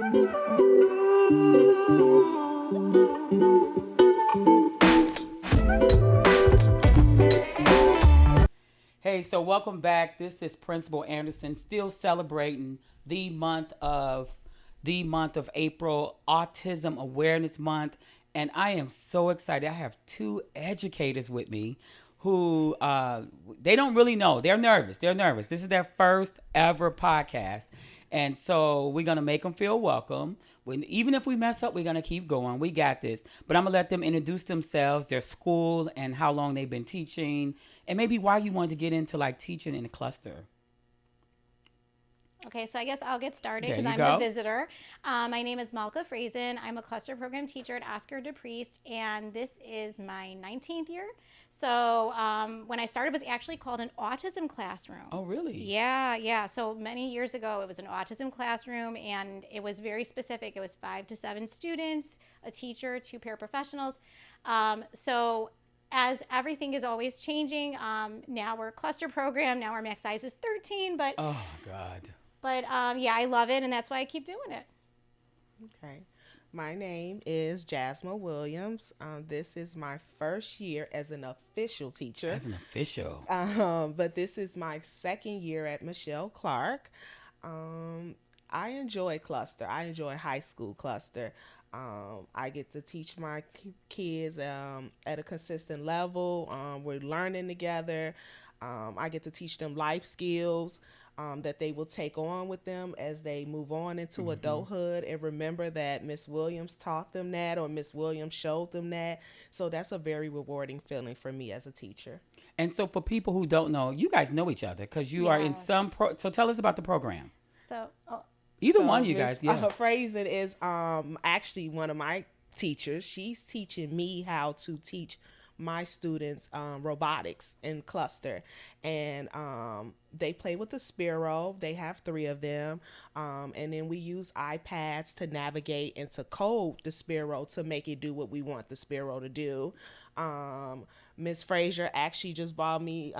Hey, so welcome back. This is Principal Anderson, still celebrating the month of April, Autism Awareness Month, and I am so excited. I have two educators with me who they don't really know. They're nervous. They're nervous. This is their first ever podcast, and so we're gonna make them feel welcome. Even if we mess up, we're gonna keep going. We got this. But I'm gonna let them introduce themselves, their school, and how long they've been teaching, and maybe why you wanted to get into like teaching in a cluster. Okay, so I guess I'll get started There because you I'm the go. visitor. My name is Malka Frazen. I'm a cluster program teacher at Oscar DePriest, and this is my 19th year. So when I started, it was actually called an autism classroom. Oh, really? Yeah, yeah. So many years ago, it was an autism classroom, and it was very specific. It was 5 to 7 students, a teacher, 2 paraprofessionals. So as everything is always changing, now we're a cluster program. Now our max size is 13, Oh God. yeah, I love it, and that's why I keep doing it. Okay. My name is Jasmine Williams. This is my first year as an official teacher, As an official. but this is my second year at Michelle Clark. I enjoy cluster. I enjoy high school cluster. I get to teach my kids at a consistent level. We're learning together. I get to teach them life skills that they will take on with them as they move on into adulthood, and remember that Miss Williams taught them that, or Miss Williams showed them that. So that's a very rewarding feeling for me as a teacher. And so for people who don't know, you guys know each other because you are in Yes. so tell us about the program. So, Either So one of you Miss guys, yeah. Frazen is actually one of my teachers. She's teaching me how to teach my students robotics in cluster, and they play with the Sparrow. They have 3 of them, and then we use iPads to navigate and to code the Sparrow to make it do what we want the Sparrow to do. Miss Frazier actually just bought me.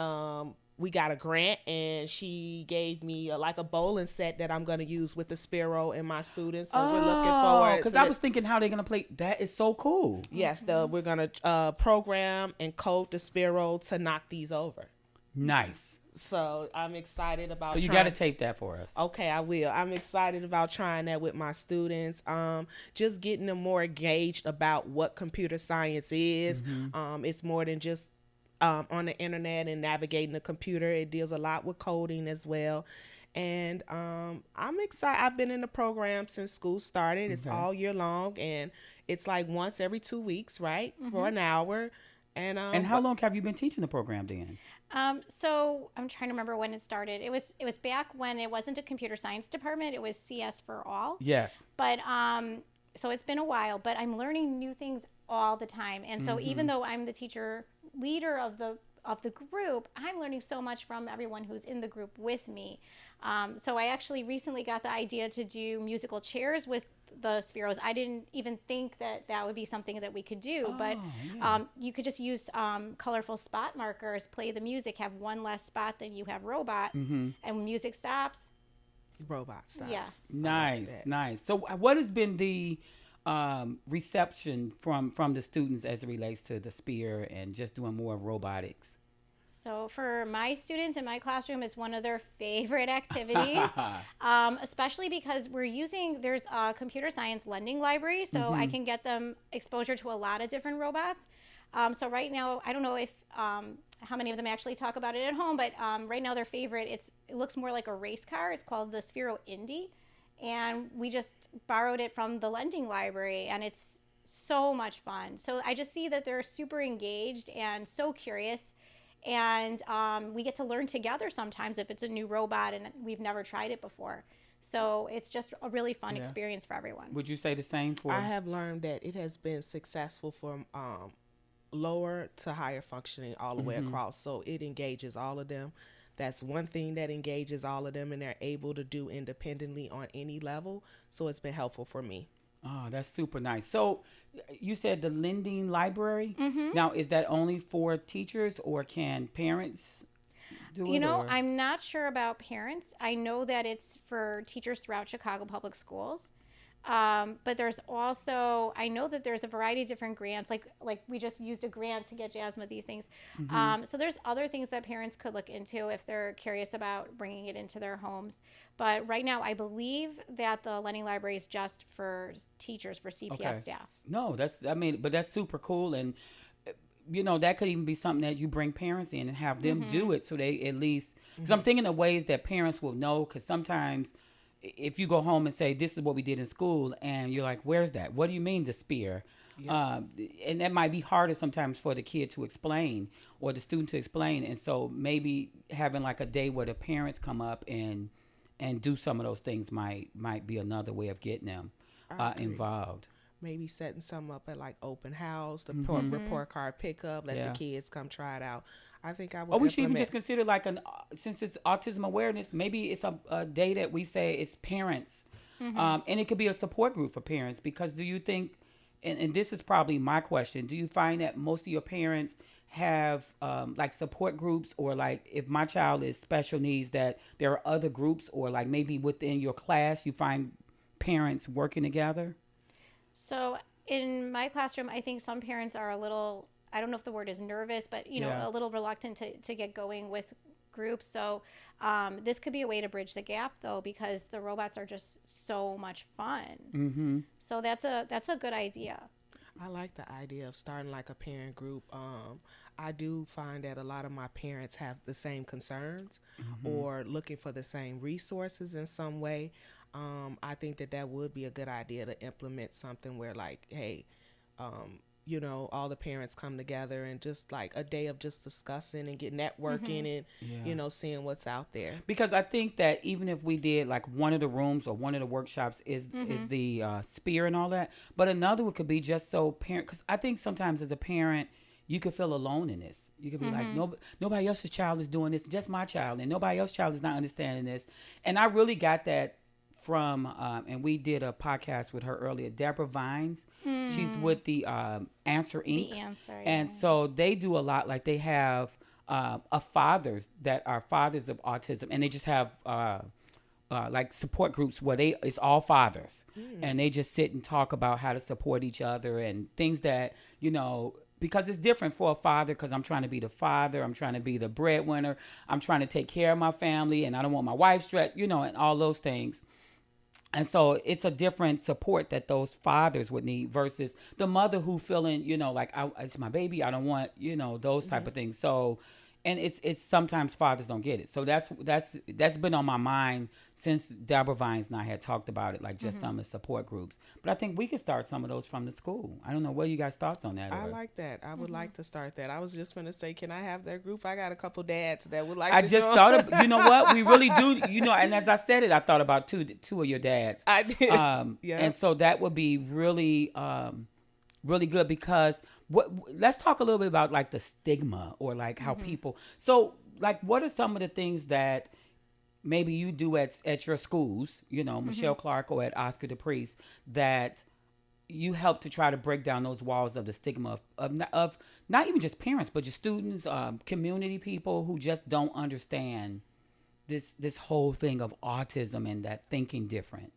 We got a grant, and she gave me like a bowling set that I'm going to use with the Sparrow and my students. So we're looking forward Because to I was thinking how they're gonna play. That is so cool. Yes, we're gonna program and code the Sparrow to knock these over. Nice. So I'm excited about. So you trying- got to tape that for us. Okay, I will. I'm excited about trying that with my students. Just getting them more engaged about what computer science is. It's more than just on the internet and navigating the computer. It deals a lot with coding as well. And I'm excited. I've been in the program since school started. It's Okay. all year long, and it's like once every 2 weeks, right, for an hour. And how long have you been teaching the program then? so I'm trying to remember when it started. It was back when it wasn't a computer science department. It was CS for all. Yes. But so it's been a while, but I'm learning new things all the time. And so even though I'm the teacher leader of the group, I'm learning so much from everyone who's in the group with me. So I actually recently got the idea to do musical chairs with the Spheros. I didn't even think that that would be something that we could do, but yeah. you could just use colorful spot markers, play the music, have one less spot than you have robot, and when music stops, robot stops. Yeah. Nice, nice. So what has been the reception from the students as it relates to the spear and just doing more robotics? So for my students in my classroom, it's one of their favorite activities, especially because there's a computer science lending library, so I can get them exposure to a lot of different robots. So right now, I don't know if how many of them actually talk about it at home, but right now their favorite, it looks more like a race car. It's called the Sphero Indy, and we just borrowed it from the lending library, and it's so much fun. So I just see that they're super engaged and so curious. And we get to learn together sometimes if it's a new robot and we've never tried it before. So it's just a really fun experience for everyone. Would you say the same for? I have learned that it has been successful for lower to higher functioning all the way across. So it engages all of them. That's one thing that engages all of them, and they're able to do independently on any level. So it's been helpful for me. Oh, that's super nice. So you said the lending library. Now, is that only for teachers or can parents do it? You know, or? I'm not sure about parents. I know that it's for teachers throughout Chicago Public Schools. But there's also, I know that there's a variety of different grants. Like we just used a grant to get Jasmine these things. So there's other things that parents could look into if they're curious about bringing it into their homes. But right now, I believe that the lending library is just for teachers, for CPS Okay. staff. No, that's I mean, but that's super cool, and that could even be something that you bring parents in and have them do it, so they at least, because I'm thinking of ways that parents will know, because sometimes if you go home and say this is what we did in school and you're like, where's that, what do you mean the spear? Yep. And that might be harder sometimes for the kid to explain or the student to explain, and so maybe having like a day where the parents come up and do some of those things might be another way of getting them I agree. involved. Maybe setting some up at like open house, the Mm-hmm. report card pickup, let the Yeah. kids come try it out. I think I Or would we should even implement. just consider like since it's autism awareness, maybe it's a day that we say it's parents, and it could be a support group for parents. Because do you think, and this is probably my question, do you find that most of your parents have like support groups, or like if my child is special needs, that there are other groups, or like maybe within your class you find parents working together? So in my classroom, I think some parents are a little, I don't know if the word is nervous, but Yeah. a little reluctant to get going with groups. So this could be a way to bridge the gap though, because the robots are just so much fun. Mm-hmm. So that's a good idea. I like the idea of starting like a parent group. I do find that a lot of my parents have the same concerns Mm-hmm. or looking for the same resources in some way. I think that that would be a good idea to implement something where, like, hey, all the parents come together and just like a day of just discussing and get networking and, Yeah. seeing what's out there. Because I think that even if we did like one of the rooms or one of the workshops is the spear and all that, but another one could be just so parent. Because I think sometimes as a parent, you could feel alone in this. You could be like, no, nobody else's child is doing this, just my child, and nobody else's child is not understanding this. And I really got that from, and we did a podcast with her earlier, Deborah Vines. She's with the Answer Inc. The answer, And yeah. so they do a lot. Like they have a fathers that are fathers of autism, and they just have like support groups where it's all fathers, and they just sit and talk about how to support each other and things that because it's different for a father, because I'm trying to be the father, I'm trying to be the breadwinner, I'm trying to take care of my family, and I don't want my wife stressed, and all those things. And so it's a different support that those fathers would need versus the mother who feeling, like it's my baby. I don't want, those type of things. So, and it's sometimes fathers don't get it. So that's been on my mind since Deborah Vines and I had talked about it, like just some of the support groups. But I think we could start some of those from the school. I don't know. What are you guys' thoughts on that? I Or like that. I would like to start that. I was just going to say, can I have their group? I got a couple dads that would like I to just join. thought of, you know what, we really do, and as I said it, I thought about two of your dads. I did. Yeah. And so that would be really, really good, because let's talk a little bit about like the stigma, or like how people, so like what are some of the things that maybe you do at your schools, Michelle Clark or at Oscar DePriest, that you help to try to break down those walls of the stigma of not even just parents, but just students, community people who just don't understand this whole thing of autism and that thinking different.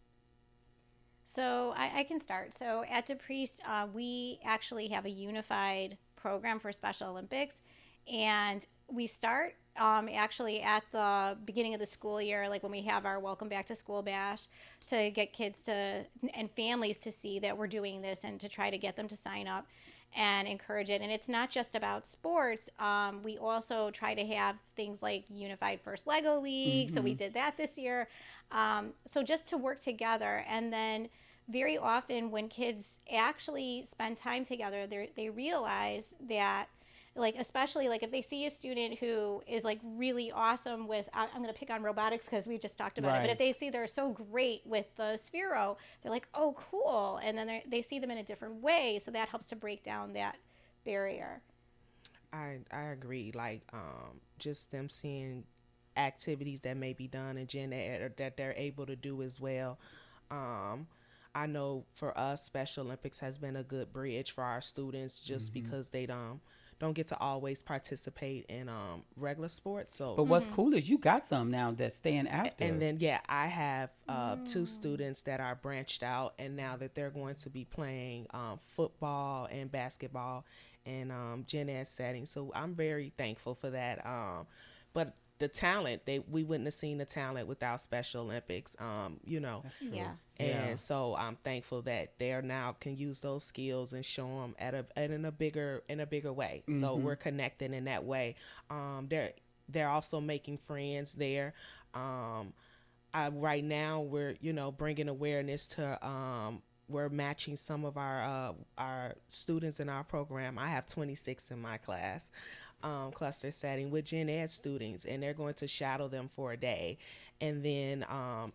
So I can start. So at DePriest, we actually have a unified program for Special Olympics, and we start actually at the beginning of the school year, like when we have our Welcome Back to School bash, to get kids and families to see that we're doing this and to try to get them to sign up and encourage it. And it's not just about sports. We also try to have things like Unified First Lego League. So we did that this year. So just to work together. And then very often when kids actually spend time together, they realize that, like, especially like if they see a student who is like really awesome with, I'm going to pick on robotics because we just talked about it, but Right. if they see they're so great with the Sphero, they're like, oh, cool. And then they see them in a different way. So that helps to break down that barrier. I agree. Like, just them seeing activities that may be done in gen ed or that they're able to do as well. Um, I know for us, Special Olympics has been a good bridge for our students just because don't get to always participate in regular sports. So But what's cool is you got some now that's staying and active. then yeah, I have two students that are branched out, and now that they're going to be playing football and basketball in gen ed settings. So I'm very thankful for that. But the talent, we wouldn't have seen the talent without Special Olympics. That's true. Yes. Yeah. And so I'm thankful that they are now can use those skills and show them in a bigger way. So we're connected in that way. They're also making friends there. Right now we're bringing awareness to we're matching some of our students in our program. I have 26 in my class, cluster setting with gen ed students, and they're going to shadow them for a day, and then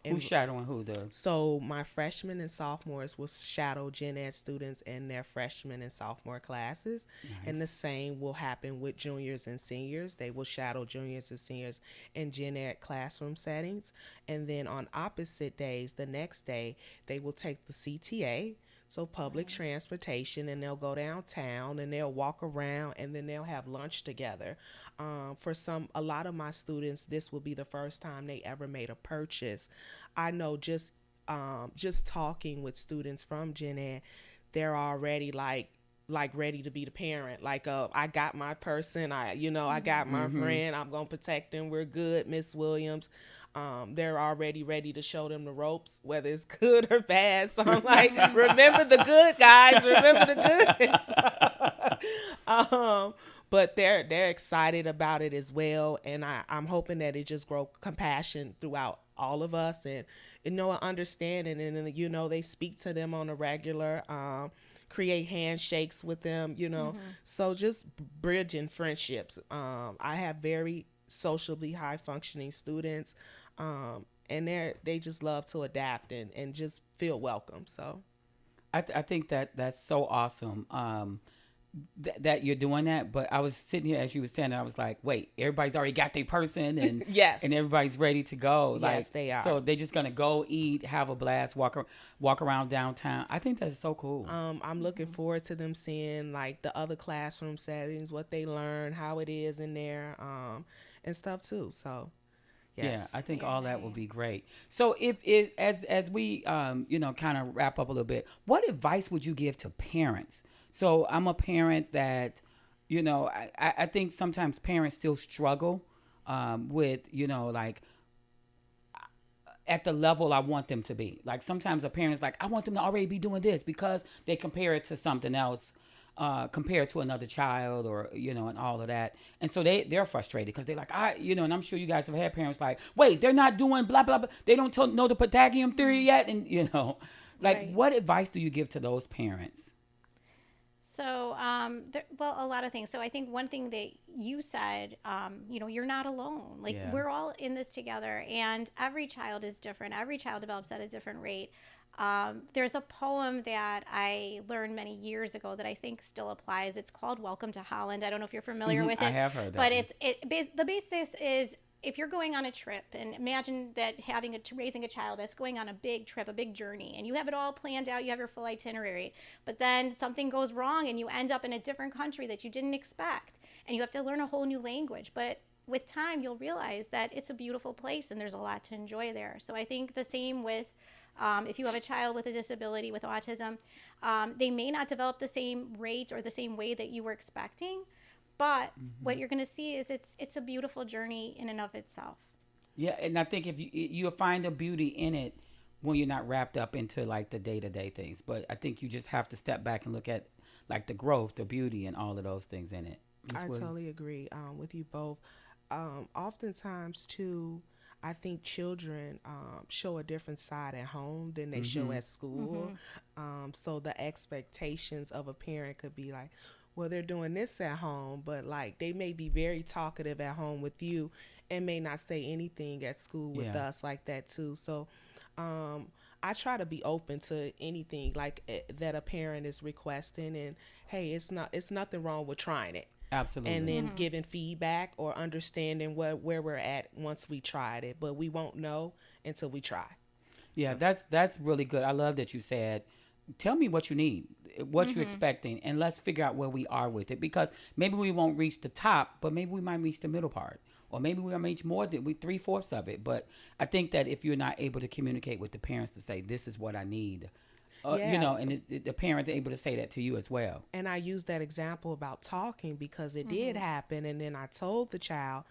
Who's shadowing who? The so my freshmen and sophomores will shadow gen ed students in their freshman and sophomore classes. And the same will happen with juniors and seniors. They will shadow juniors and seniors in gen ed classroom settings. And then on opposite days, the next day, they will take the CTA, so public transportation, and they'll go downtown and they'll walk around, and then they'll have lunch together. For a lot of my students, this will be the first time they ever made a purchase. I know just talking with students from gen ed, they're already like ready to be the parent. Like, I got my person. I got my friend. I'm gonna protect them. We're good, Miss Williams. They're already ready to show them the ropes, whether it's good or bad. So I'm like, remember the good, guys. Remember the good. But they're excited about it as well, and I'm hoping that it just grow compassion throughout all of us, and understanding, and they speak to them on a regular. Create handshakes with them, so just bridging friendships. I have very socially high functioning students, and they just love to adapt and just feel welcome. So I think that's so awesome. That you're doing that. But I was sitting here as you were saying, I was like, wait, everybody's already got their person, and yes, and everybody's ready to go. Yes, they are. So they're just gonna go eat, have a blast, walk around downtown. I think that's so cool. I'm looking forward to them seeing like the other classroom settings, what they learn, how it is in there, and stuff too. So yes. Yeah, I think Very all that will nice. be great. So if it as we kind of wrap up a little bit, what advice would you give to parents? So I'm a parent that, I think sometimes parents still struggle with, like at the level I want them to be. Like sometimes a parent's like, I want them to already be doing this because they compare it to something else, compared to another child, or and all of that. And so they're frustrated because they're like, and I'm sure you guys have had parents like, wait, they're not doing blah blah blah. They don't know the Pythagorean theory yet, and like Right. what advice do you give to those parents? So, a lot of things. So, I think one thing that you said, you're not alone. Like, Yeah. we're all in this together, and every child is different. Every child develops at a different rate. There's a poem that I learned many years ago that I think still applies. It's called "Welcome to Holland." I don't know if you're familiar with it. I have heard that But one. the basis is, if you're going on a trip, and imagine that raising a child that's going on a big trip, a big journey, and you have it all planned out, you have your full itinerary, but then something goes wrong and you end up in a different country that you didn't expect, and you have to learn a whole new language. But with time, you'll realize that it's a beautiful place and there's a lot to enjoy there. So I think the same with if you have a child with a disability, with autism, they may not develop the same rate or the same way that you were expecting, but what you're going to see is it's a beautiful journey in and of itself. Yeah, and I think if you'll find a beauty in it when you're not wrapped up into like the day-to-day things. But I think you just have to step back and look at like the growth, the beauty, and all of those things in it. Ms. I Williams? totally agree with you both. Oftentimes, too, I think children show a different side at home than they show at school. So the expectations of a parent could be like, well, they're doing this at home, but like they may be very talkative at home with you and may not say anything at school with Yeah. us like that too. So I try to be open to anything like that a parent is requesting, and hey, it's nothing wrong with trying it, Absolutely. and then giving feedback or understanding where we're at once we tried it. But we won't know until we try. Yeah, that's really good. I love that you said, tell me what you need. what you're expecting, and let's figure out where we are with it, because maybe we won't reach the top, but maybe we might reach the middle part, or maybe we might reach more than 3/4 of it. But I think that if you're not able to communicate with the parents to say, this is what I need, and the parent able to say that to you as well. And I used that example about talking because it did happen. And then I told the child,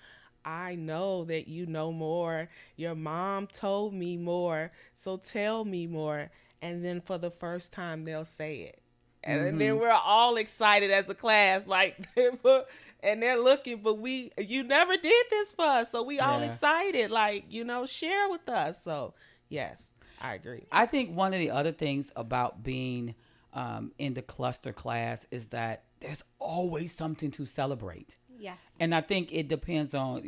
I know that you know more. Your mom told me more. So tell me more. And then for the first time, they'll say it. And then we're all excited as a class, like, and they're looking, but you never did this for us. So we all excited, like, share with us. So, yes, I agree. I think one of the other things about being in the cluster class is that there's always something to celebrate. Yes. And I think it depends on,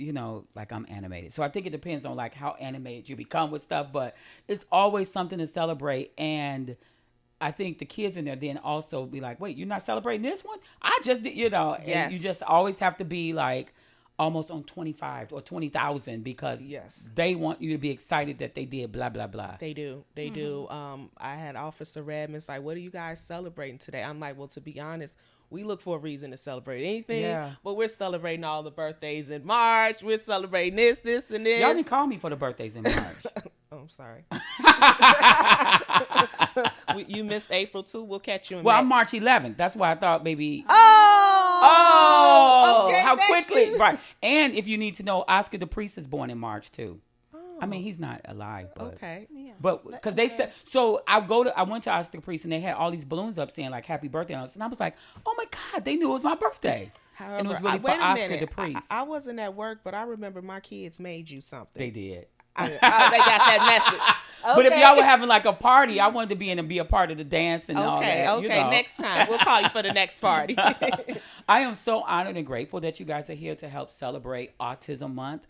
like I'm animated. So I think it depends on like how animated you become with stuff, but it's always something to celebrate. And I think the kids in there then also be like, wait, you're not celebrating this one? I just did, and you just always have to be like almost on 25 or 20,000 because they want you to be excited that they did blah, blah, blah. They do. They do. I had Officer Redmond's like, what are you guys celebrating today? I'm like, well, to be honest, we look for a reason to celebrate anything, but we're celebrating all the birthdays in March. We're celebrating this, and this. Y'all didn't call me for the birthdays in March. Oh, I'm sorry. You missed April too. We'll catch you in Well, May. I'm March 11th. That's why I thought maybe. Oh, okay, how quickly. Right. And if you need to know, Oscar the Priest is born in March too. I mean, he's not alive, but okay. Yeah. But because they said so, I went to Oscar the Priest and they had all these balloons up saying like "Happy Birthday" and I was like, oh my God, they knew it was my birthday. However, and it was really for wait a Oscar minute. the Priest. I wasn't at work, but I remember my kids made you something. They did. They got that message. Okay. But if y'all were having like a party, I wanted to be a part of the dance and all that. Okay, next time we'll call you for the next party. I am so honored and grateful that you guys are here to help celebrate Autism Month.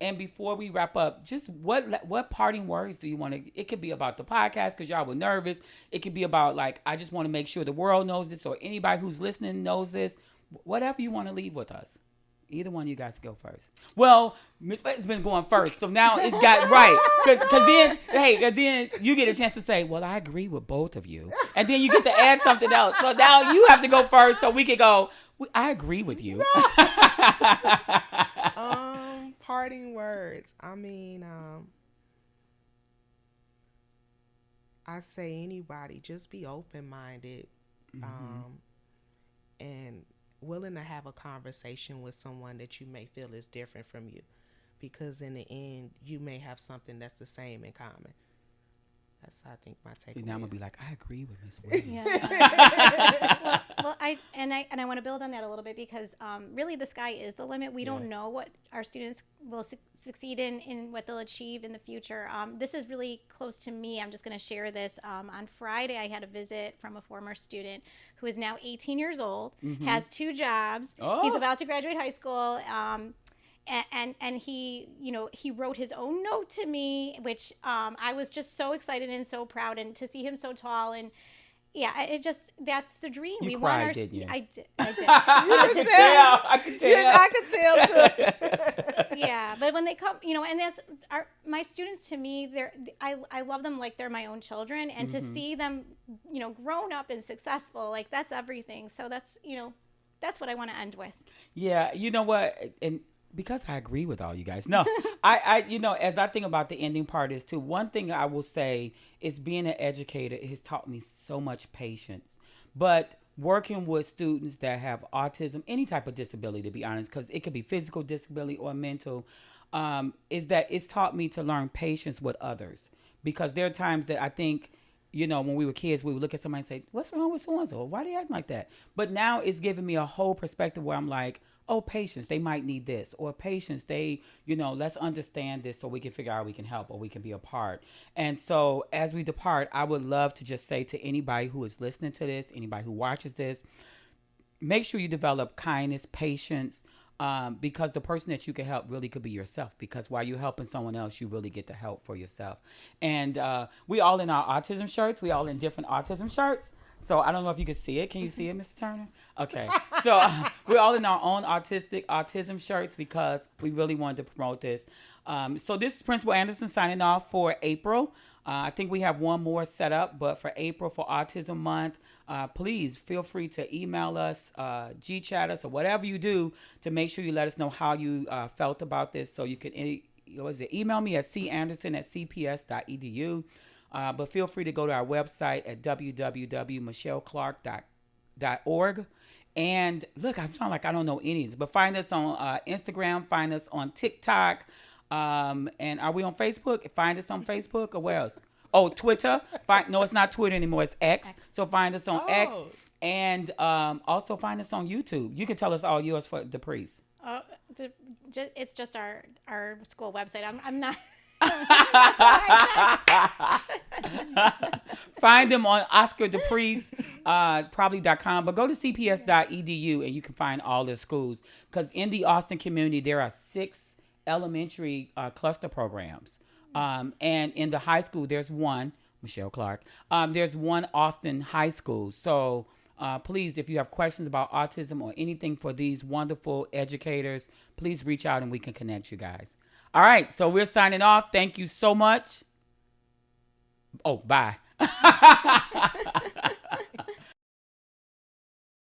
And before we wrap up, just what parting words do you want to? It could be about the podcast because y'all were nervous. It could be about like I just want to make sure the world knows this, or anybody who's listening knows this. Whatever you want to leave with us. Either one of you guys go first. Well, Miss Faye's been going first, so now it's got right. Because then you get a chance to say, well, I agree with both of you. And then you get to add something else. So now you have to go first so we can go, I agree with you. Parting words. I mean, I say anybody, just be open-minded and willing to have a conversation with someone that you may feel is different from you, because in the end you may have something that's the same in common. That's, I think, my takeaway. See, now I'm gonna be like, I agree with Miss Williams. Yeah. well, I want to build on that a little bit because really the sky is the limit. We don't know what our students will succeed in, what they'll achieve in the future. This is really close to me. I'm just going to share this. On Friday, I had a visit from a former student who is now 18 years old, has 2 jobs. Oh. He's about to graduate high school. And he, he wrote his own note to me, which I was just so excited and so proud, and to see him so tall, and yeah, that's the dream. You we cried, want our, didn't you? I did. I could tell. I could tell. Yes, I could tell too. Yeah, but when they come, and that's my students. To me, I love them like they're my own children, and to see them, grown up and successful, like that's everything. So that's what I want to end with. Yeah, you know what, and because I agree with all you guys. No, I as I think about the ending part is too, one thing I will say is being an educator has taught me so much patience. But working with students that have autism, any type of disability, to be honest, because it could be physical disability or mental, is that it's taught me to learn patience with others. Because there are times that I think, when we were kids, we would look at somebody and say, what's wrong with so-and-so? Why do they act like that? But now it's giving me a whole perspective where I'm like, oh, patience, they might need this. Or patience, let's understand this so we can figure out how we can help or we can be a part. And so as we depart, I would love to just say to anybody who is listening to this, anybody who watches this, make sure you develop kindness, patience, because the person that you can help really could be yourself, because while you're helping someone else, you really get to help for yourself. And we all in our autism shirts. We all in different autism shirts. So I don't know if you can see it. Can you see it, Mr. Turner? Okay. So we're all in our own autism shirts because we really wanted to promote this. So this is Principal Anderson signing off for April. I think we have one more set up, but for April, for Autism Month, please feel free to email us, G-chat us, or whatever you do to make sure you let us know how you felt about this. So you can email me at canderson@cps.edu. But feel free to go to our website at www.michelleclark.org. And look, I'm sounding like I don't know any, but find us on Instagram, find us on TikTok, and are we on Facebook? Find us on Facebook or where else? Oh, Twitter. No, it's not Twitter anymore. It's X. So find us on X, and also find us on YouTube. You can tell us all yours for the priest. It's just our school website. I'm not. Find them on Oscar DePriest, probably.com, but go to cps.edu and you can find all the schools. Because in the Austin community, there are 6 elementary cluster programs. And in the high school, there's one, Michelle Clark, there's one Austin high school. So please, if you have questions about autism or anything for these wonderful educators, please reach out and we can connect you guys. All right, so we're signing off. Thank you so much. Oh, bye.